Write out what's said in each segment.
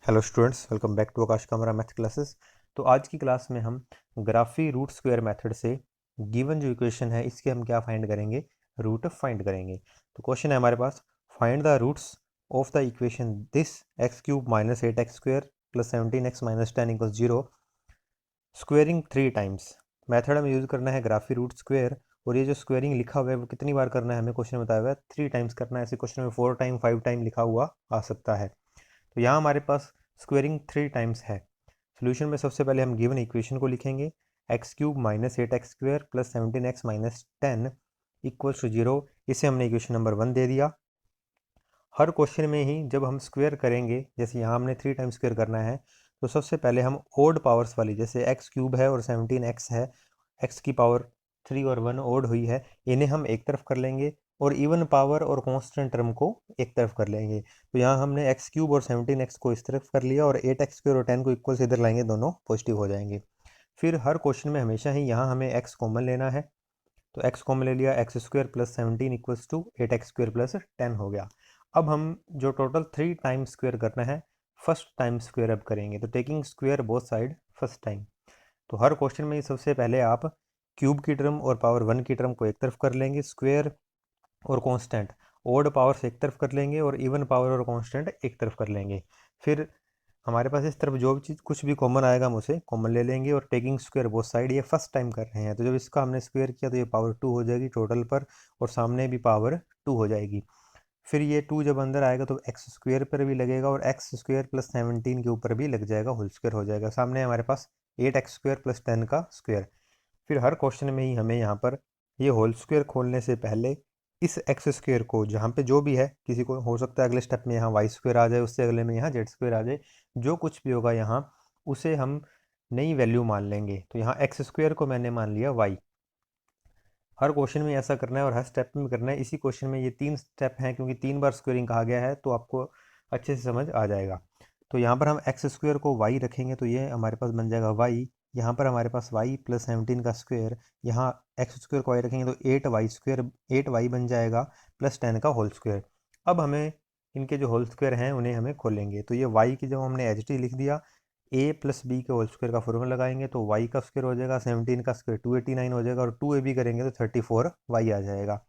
Hello students, welcome back to Aakash Kamra math classes. तो आज की क्लास में हम ग्राफी रूट स्क्वायर मेथड से गिवन जो इक्वेशन है इसके हम क्या फाइंड करेंगे, रूट फाइंड करेंगे। तो क्वेश्चन है हमारे पास, find the roots of the equation this x cube minus 8x² plus 17x minus 10 equal 0 squaring 3 times. Method हमें यूज़ करना है ग्राफी रूट स्क्वेयर, और ये जो स्क्वेयरिंग लिखा हुआ है वो कितनी बार करना है हमें क्वेश्चन में बताया हुआ है 3 टाइम्स करना है। ऐसे क्वेश्चन में 4 टाइम 5 टाइम लिखा हुआ आ सकता है। तो यहाँ हमारे पास स्क्वेयरिंग 3 टाइम्स है। सोल्यूशन में सबसे पहले हम गिवन इक्वेशन को लिखेंगे, X cube minus 8x² plus 17x minus 10 equals to 0। इसे हमने इक्वेशन नंबर 1 दे दिया। हर क्वेश्चन में ही जब हम स्क्वेयर करेंगे, जैसे यहाँ हमने 3 टाइम्स स्क्वेयर करना है, तो सबसे पहले हम ओड पावर्स वाली, जैसे एक्स क्यूब है और 17x है, एक्स की पावर 3 और 1 ओड हुई है, इन्हें हम एक तरफ कर लेंगे और इवन पावर और कांस्टेंट टर्म को एक तरफ कर लेंगे। तो यहाँ हमने एक्स क्यूब और 17x को इस तरफ कर लिया और 8x² और 10 को इक्वल से इधर लाएंगे, दोनों पॉजिटिव हो जाएंगे। फिर हर क्वेश्चन में हमेशा ही यहाँ हमें एक्स कॉमन लेना है, तो एक्स कॉमन ले लिया, x² plus 17 equals to 8x² plus 10 हो गया। अब हम जो टोटल 3 टाइम स्क्वेयर करना है, फर्स्ट टाइम स्क्वेयर अब करेंगे, तो taking square both side first time. तो हर क्वेश्चन में सबसे पहले आप क्यूब की टर्म और पावर 1 की टर्म को एक तरफ कर लेंगे, स्क्वेयर और कांस्टेंट ओड पावर से एक तरफ कर लेंगे और इवन पावर और कांस्टेंट एक तरफ कर लेंगे। फिर हमारे पास इस तरफ जो भी चीज़ कुछ भी कॉमन आएगा हम उसे कॉमन ले लेंगे, और टेकिंग स्क्वायर बोथ साइड, ये फर्स्ट टाइम कर रहे हैं, तो जब इसका हमने स्क्वायर किया तो ये पावर 2 हो जाएगी टोटल पर, और सामने भी पावर 2 हो जाएगी। फिर ये 2 जब अंदर आएगा तो एक्स स्क्वायर पर भी लगेगा और एक्स स्क्वायर प्लस 17 के ऊपर भी लग जाएगा, होल स्क्वायर हो जाएगा। सामने हमारे पास 8x² प्लस 10 का स्क्वायर। फिर हर क्वेश्चन में ही हमें यहाँ पर ये होल स्क्वायर खोलने से पहले इस एक्स स्क्वायर को, जहाँ पे जो भी है, किसी को हो सकता है अगले स्टेप में यहाँ वाई स्क्वायर आ जाए, उससे अगले में यहाँ जेड स्क्वायर आ जाए, जो कुछ भी होगा यहाँ उसे हम नई वैल्यू मान लेंगे। तो यहाँ एक्स स्क्वायर को मैंने मान लिया वाई। हर क्वेश्चन में ऐसा करना है और हर स्टेप में करना है। इसी क्वेश्चन में ये 3 स्टेप हैं, क्योंकि 3 बार स्क्वेयरिंग कहा गया है, तो आपको अच्छे से समझ आ जाएगा। तो यहाँ पर हम एक्स स्क्वायर को वाई रखेंगे, तो ये हमारे पास बन जाएगा वाई। यहाँ पर हमारे पास वाई प्लस 17 का स्क्वायर, यहाँ एक्स स्क्वायर को वाई रखेंगे तो 8y बन जाएगा प्लस 10 का होल स्क्वायर। अब हमें इनके जो होल स्क्वायर हैं उन्हें हमें खोलेंगे, तो ये वाई की जब हमने एच टी लिख दिया, ए प्लस बी के होल स्क्वायर का फॉर्मूला लगाएंगे तो वाई का स्क्वायर हो जाएगा 17 का स्क्वायर 289 हो जाएगा, और 2ab करेंगे तो 34y आ जाएगा।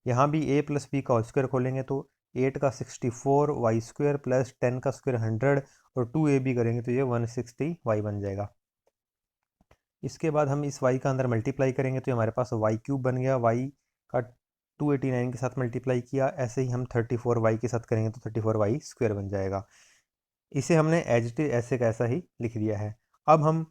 यहाँ भी ए प्लस बी का होल स्क्वायर खोलेंगे तो 8 का 64 वाई स्क्वायर प्लस 10 का स्क्वायर 100, और 2ab करेंगे तो ये 160y बन जाएगा। इसके बाद हम इस y का अंदर मल्टीप्लाई करेंगे तो हमारे पास वाई क्यूब बन गया, y का 289 के साथ मल्टीप्लाई किया, ऐसे ही हम 34y के साथ करेंगे तो 34y स्क्वायर बन जाएगा। इसे हमने एज इट इज ऐसे का ऐसा ही लिख दिया है। अब हम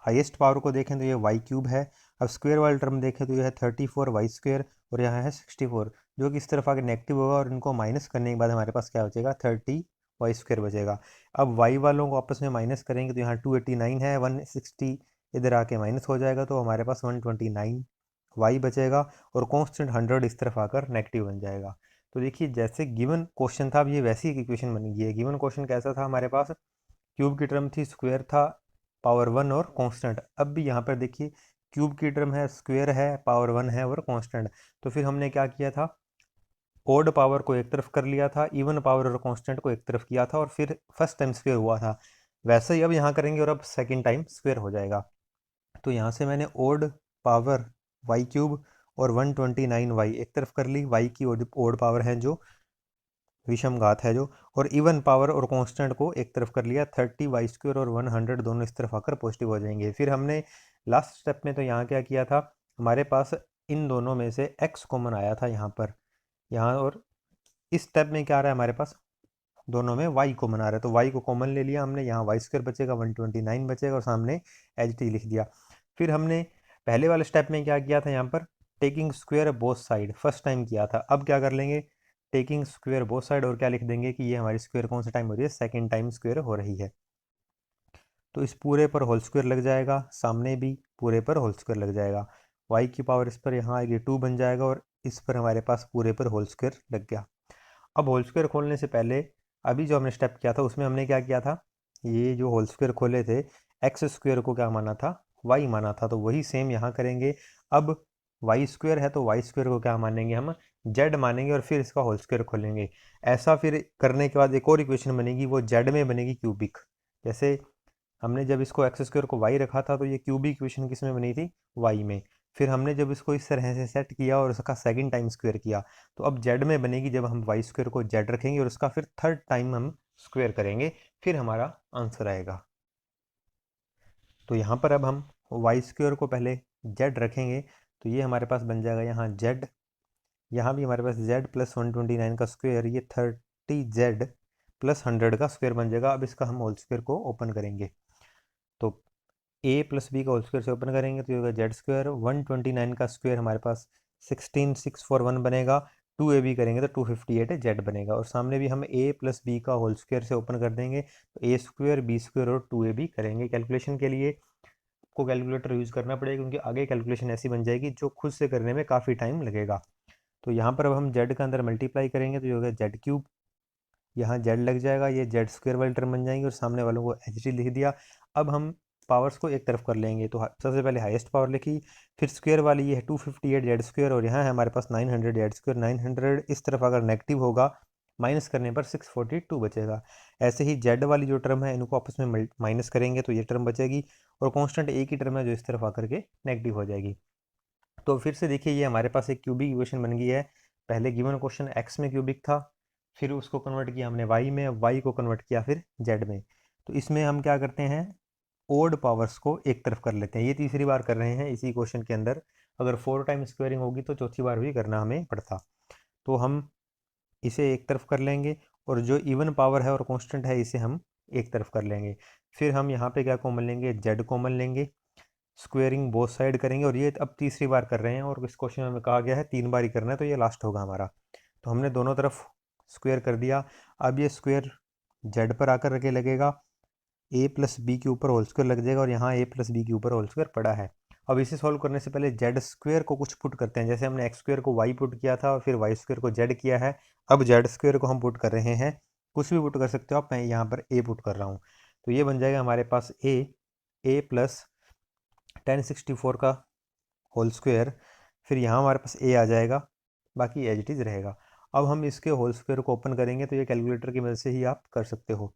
हाईएस्ट पावर को देखें तो ये वाई क्यूब है। अब स्क्वायर वाली टर्म देखें तो यह है 34y स्क्वायर, और यहाँ है 64, जो कि इस तरफ आगे नेगेटिव होगा, और इनको माइनस करने के बाद हमारे पास क्या बचेगा, 30y स्क्वायर बचेगा। अब y वालों को आपस में माइनस करेंगे तो यहाँ 289 है, 160 इधर आके माइनस हो जाएगा, तो हमारे पास 129y बचेगा, और कॉन्स्टेंट 100 इस तरफ आकर नेगेटिव बन जाएगा। तो देखिए, जैसे गिवन क्वेश्चन था, अब ये वैसी एक इक्वेशन बन गई है। गिवन क्वेश्चन कैसा था, हमारे पास क्यूब की टर्म थी, स्क्वायर था, पावर 1 और कांस्टेंट। अब भी यहाँ पर देखिए, क्यूब की टर्म है, स्क्वायर है, पावर 1 है और कांस्टेंट। तो फिर हमने क्या किया था, ओड पावर को एक तरफ कर लिया था, इवन पावर और कांस्टेंट को एक तरफ किया था, और फिर फर्स्ट टाइम स्क्वायर हुआ था। वैसे ही अब यहाँ करेंगे और अब सेकेंड टाइम स्क्वायर हो जाएगा। तो यहाँ से मैंने ओड पावर वाई क्यूब और 129y एक तरफ कर ली, वाई की ओड पावर है जो विषम घात है जो, और इवन पावर और कांस्टेंट को एक तरफ कर लिया, 30y स्क्वायर और 100 दोनों इस तरफ आकर पॉजिटिव हो जाएंगे। फिर हमने लास्ट स्टेप में तो यहाँ क्या किया था, हमारे पास इन दोनों में से x कॉमन आया था यहाँ पर, यहाँ, और इस स्टेप में क्या आ रहा है हमारे पास, दोनों में y कॉमन आ रहा है, तो y को कॉमन ले लिया हमने, यहाँ वाई स्क्वायर बचेगा 129 बचेगा, और सामने एच टी लिख दिया। फिर हमने पहले वाले स्टेप में क्या किया था, यहाँ पर taking square both side first time किया था। अब क्या कर लेंगे, टेकिंग स्क्वायर बोथ साइड, और क्या लिख देंगे कि ये हमारी स्क्वायर कौन सा टाइम हो रही है, सेकेंड टाइम स्क्वायर हो रही है। तो इस पूरे पर होल स्क्वायर लग जाएगा, सामने भी पूरे पर होल स्क्वायर लग जाएगा। वाई की पावर इस पर यहाँ आएगी 2 बन जाएगा, और इस पर हमारे पास पूरे पर होल स्क्वायर लग गया। अब होल स्क्वायर खोलने से पहले अभी जो हमने स्टेप किया था उसमें हमने क्या किया था, ये जो होल स्क्वायर खोले थे, एक्स स्क्वायर को क्या माना था, वाई माना था, तो वही सेम यहाँ करेंगे। अब वाई स्क्वायर है तो वाई स्क्वायर को क्या मानेंगे हम, जेड मानेंगे और फिर इसका होल स्क्वायर खोलेंगे। ऐसा फिर करने के बाद एक और इक्वेशन बनेगी, वो जेड में बनेगी क्यूबिक। जैसे हमने जब इसको एक्स स्क्वायर को वाई रखा था तो ये क्यूबिक इक्वेशन किस में बनी थी, वाई में। फिर हमने जब इसको इस तरह से सेट किया और उसका सेकंड टाइम स्क्वायर किया तो अब जेड में बनेगी, जब हम वाई स्क्वायर को जेड रखेंगे और उसका फिर थर्ड टाइम हम स्क्वायर करेंगे, फिर हमारा आंसर आएगा। तो यहाँ पर अब हम वाई स्क्वायर को पहले जेड रखेंगे तो ये हमारे पास बन जाएगा यहाँ जेड, यहाँ भी हमारे पास जेड प्लस 129 का स्क्वायर, ये 30z प्लस 100 का स्क्वायर बन जाएगा। अब इसका हम होल स्क्वायर को ओपन करेंगे तो ए प्लस बी का होल स्क्वायर से ओपन करेंगे तो ये होगा जेड स्क्वायर, 129 का स्क्वायर हमारे पास 16641 बनेगा, 2ab करेंगे तो 258 जेड बनेगा। और सामने भी हम ए प्लस बी का होल स्क्वायर से ओपन कर देंगे तो ए स्क्वायर बी स्क्वायर और 2ab करेंगे। कैलकुलेशन के लिए को कैलकुलेटर यूज़ करना पड़ेगा क्योंकि आगे कैलकुलेशन ऐसी बन जाएगी जो खुद से करने में काफ़ी टाइम लगेगा। तो यहाँ पर अब हम जेड का अंदर मल्टीप्लाई करेंगे तो ये होगा जेड क्यूब, यहाँ जेड लग जाएगा, ये जेड स्क्वायर वाली टर्म बन जाएंगे और सामने वालों को एच डी लिख दिया। अब हम पावर्स को एक तरफ कर लेंगे तो सबसे पहले हाईएस्ट पावर लिखी, फिर स्क्वायर वाली ये है 258 जेड स्क्वायर और यहाँ है हमारे पास 900 जेड स्क्वायर। 900 इस तरफ अगर नेगेटिव होगा माइनस करने पर 642 बचेगा। ऐसे ही जेड वाली जो टर्म है इनको आपस में माइनस करेंगे तो ये टर्म बचेगी और कांस्टेंट एक ही टर्म है जो इस तरफ आकर के नेगेटिव हो जाएगी। तो फिर से देखिए ये हमारे पास एक क्यूबिक इक्वेशन बन गई है। पहले गिवन क्वेश्चन एक्स में क्यूबिक था, फिर उसको कन्वर्ट किया हमने वाई में, वाई को कन्वर्ट किया फिर जेड में। तो इसमें हम क्या करते हैं, ओड पावर्स को एक तरफ कर लेते हैं। ये तीसरी बार कर रहे हैं इसी क्वेश्चन के अंदर, अगर 4 टाइम स्क्वायरिंग होगी तो चौथी बार भी करना हमें पड़ता। तो हम इसे एक तरफ कर लेंगे और जो इवन पावर है और कांस्टेंट है इसे हम एक तरफ कर लेंगे। फिर हम यहाँ पे क्या कॉमन लेंगे, जेड कॉमन लेंगे, स्क्वेयरिंग बोथ साइड करेंगे और ये अब तीसरी बार कर रहे हैं और इस क्वेश्चन में हमें कहा गया है 3 बार ही करना है तो ये लास्ट होगा हमारा। तो हमने दोनों तरफ स्क्वेयर कर दिया। अब ये स्क्वेयर जेड पर आकर के लगेगा, ए प्लस बी के ऊपर होल स्क्वायर लग जाएगा और यहाँ ए प्लस बी के ऊपर होल स्क्वायर पड़ा है। अब इसे सॉल्व करने से पहले जेड स्क्वेयर को कुछ पुट करते हैं, जैसे हमने एक्स स्क्वेयर को वाई पुट किया था और फिर वाई स्क्वेयर को जेड किया है, अब जेड स्क्वेयर को हम पुट कर रहे हैं। कुछ भी पुट कर सकते हो आप, मैं यहाँ पर ए पुट कर रहा हूँ तो ये बन जाएगा हमारे पास ए प्लस 1064 का होल स्क्वायर, फिर यहाँ हमारे पास ए आ जाएगा, बाकी एज इट इज़ रहेगा। अब हम इसके होल स्क्वायर को ओपन करेंगे तो ये कैलकुलेटर की मदद से ही आप कर सकते हो।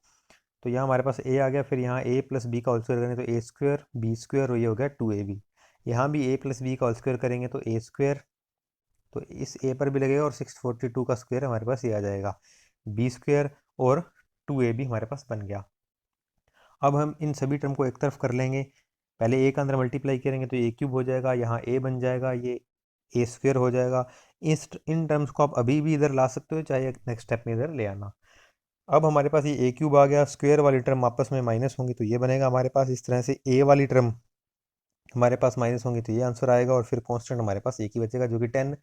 तो यहाँ हमारे पास ए आ गया, फिर यहाँ ए प्लस बी का होल स्क्वायर करेंगे तो ए स्क्वायर बी स्क्वायर और ये हो गया 2ab। यहाँ भी ए प्लस बी का होल स्क्वायर करेंगे तो ए स्क्वायर, तो इस ए पर भी लगेगा और 642 का स्क्वायर हमारे पास ये आ जाएगा, बी स्क्वायर और 2ab हमारे पास बन गया। अब हम इन सभी टर्म को एक तरफ कर लेंगे, पहले ए का अंदर मल्टीप्लाई करेंगे तो ए क्यूब हो जाएगा, यहाँ ए बन जाएगा, ये ए स्क्वायर हो जाएगा। इन टर्म्स को आप अभी भी इधर ला सकते हो, चाहे नेक्स्ट स्टेप में इधर ले आना। अब हमारे पास ये ए क्यूब आ गया, स्क्वायर वाली टर्म आपस में माइनस होंगी तो ये बनेगा हमारे पास इस तरह से, ए वाली टर्म हमारे पास माइनस होंगी तो ये आंसर आएगा और फिर कांस्टेंट हमारे पास एक ही बचेगा जो कि 10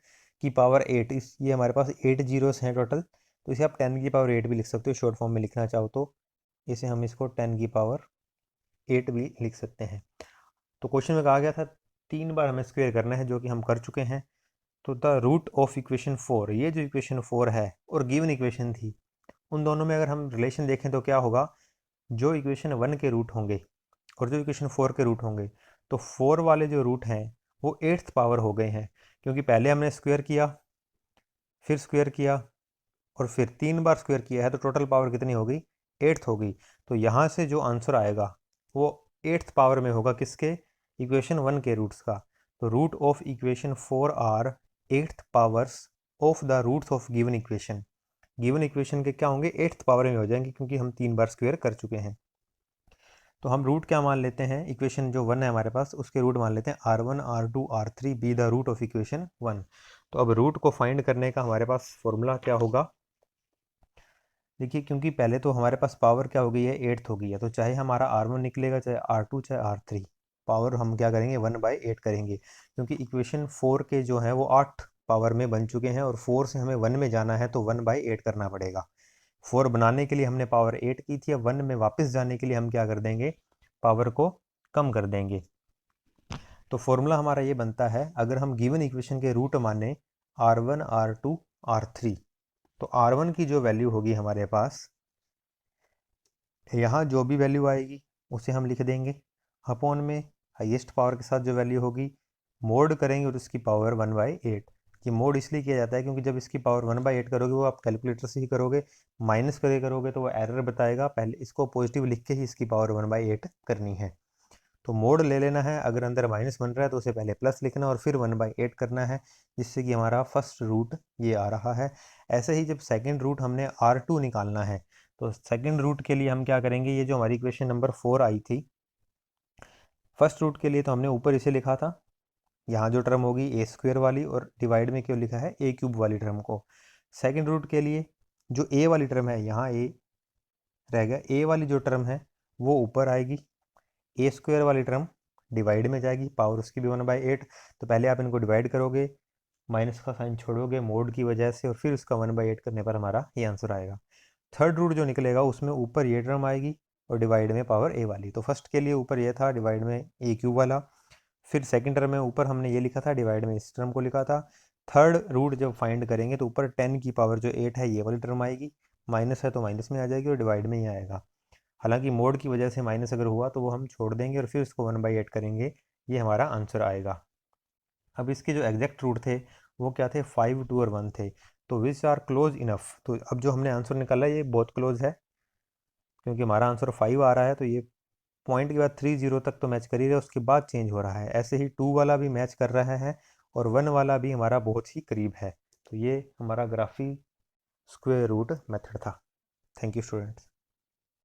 की पावर 8। इस ये हमारे पास 8 जीरोस हैं टोटल, तो इसे आप 10 की पावर 8 भी लिख सकते हो, शॉर्ट फॉर्म में लिखना चाहो तो इसे हम इसको 10 की पावर 8 भी लिख सकते हैं। तो क्वेश्चन में कहा गया था 3 बार हमें स्क्वेयर करना है जो कि हम कर चुके हैं। तो द रूट ऑफ इक्वेशन 4, ये जो इक्वेशन 4 है और गिवन इक्वेशन थी उन दोनों में अगर हम रिलेशन देखें तो क्या होगा, जो इक्वेशन 1 के रूट होंगे और जो इक्वेशन 4 के रूट होंगे, तो 4 वाले जो रूट हैं वो 8th पावर हो गए हैं, क्योंकि पहले हमने स्क्वायर किया, फिर स्क्वायर किया और फिर 3 बार स्क्वायर किया है तो टोटल पावर कितनी हो गई, 8th हो गई। तो यहाँ से जो आंसर आएगा वो 8th पावर में होगा, किसके, इक्वेशन 1 के रूट्स का। तो root of equation 4 are 8th powers of the roots of given equation. Given equation के क्या होंगे, 8th पावर में हो जाएंगे क्योंकि हम 3 बार स्क्वायर कर चुके हैं। तो हम रूट क्या मान लेते हैं, इक्वेशन जो 1 है हमारे पास उसके रूट मान लेते हैं R1 R2 R3 be the root of equation 1। तो अब रूट को फाइंड करने का हमारे पास फॉर्मूला क्या होगा, देखिए क्योंकि पहले तो हमारे पास पावर क्या हो गई है, 8th हो गई है, तो चाहे हमारा R1 निकलेगा चाहे R2 चाहे R3, पावर हम क्या करेंगे 1/8 करेंगे, क्योंकि इक्वेशन 4 के जो है वो 8 पावर में बन चुके हैं और 4 से हमें 1 में जाना है तो 1/8 करना पड़ेगा। 4 बनाने के लिए हमने पावर 8 की थी, अब 1 में वापस जाने के लिए हम क्या कर देंगे, पावर को कम कर देंगे। तो फॉर्मूला हमारा ये बनता है, अगर हम गिवन इक्वेशन के रूट माने R1 R2 R3, तो R1 की जो वैल्यू होगी हमारे पास, यहाँ जो भी वैल्यू आएगी उसे हम लिख देंगे अपॉन में हाईएस्ट पावर के साथ जो वैल्यू होगी मोड करेंगे और उसकी पावर 1/8। ये मोड इसलिए किया जाता है क्योंकि जब इसकी पावर 1/8 करोगे वो आप कैलकुलेटर से ही करोगे, माइनस करके करोगे तो वो एरर बताएगा। पहले इसको पॉजिटिव लिख के ही इसकी पावर 1/8 करनी है। तो मोड ले लेना है, अगर अंदर माइनस बन रहा है तो उसे पहले प्लस लिखना और फिर 1/8 करना है, जिससे कि हमारा फर्स्ट रूट ये आ रहा है। ऐसे ही जब सेकंड रूट हमने R2 निकालना है तो सेकंड रूट के लिए हम क्या करेंगे, ये जो हमारी इक्वेशन नंबर 4 आई थी फर्स्ट रूट के लिए, तो हमने ऊपर इसे लिखा था, यहाँ जो टर्म होगी a² वाली, और डिवाइड में क्यों लिखा है a³ वाली टर्म को। सेकंड रूट के लिए जो a वाली टर्म है, यहाँ a रह गया, a वाली जो टर्म है वो ऊपर आएगी, a² वाली टर्म डिवाइड में जाएगी, पावर उसकी भी 1/8। तो पहले आप इनको डिवाइड करोगे, माइनस का साइन छोड़ोगे मोड की वजह से, और फिर उसका 1/8 करने पर हमारा ये आंसर आएगा। थर्ड रूट जो निकलेगा उसमें ऊपर ये टर्म आएगी और डिवाइड में पावर a वाली। तो फर्स्ट के लिए ऊपर ये था, डिवाइड में a³ वाला। फिर सेकंड टर्म में ऊपर हमने ये लिखा था, डिवाइड में इस टर्म को लिखा था। थर्ड रूट जब फाइंड करेंगे तो ऊपर 10 की पावर जो 8 है ये वाली टर्म आएगी, माइनस है तो माइनस में आ जाएगी और डिवाइड में ही आएगा। हालांकि मोड की वजह से माइनस अगर हुआ तो वो हम छोड़ देंगे और फिर उसको 1/8 करेंगे, ये हमारा आंसर आएगा। अब इसके जो एग्जैक्ट रूट थे वो क्या थे, 5, 2 और 1 थे। तो विच आर क्लोज इनफ, तो अब जो हमने आंसर निकाला ये बहुत क्लोज है, क्योंकि हमारा आंसर 5 आ रहा है, तो ये पॉइंट के बाद 3 0 तक तो मैच कर ही रहा है, उसके बाद चेंज हो रहा है। ऐसे ही 2 वाला भी मैच कर रहा है और 1 वाला भी हमारा बहुत ही करीब है। तो ये हमारा ग्राफी स्क्वायर रूट मेथड था। Thank you students.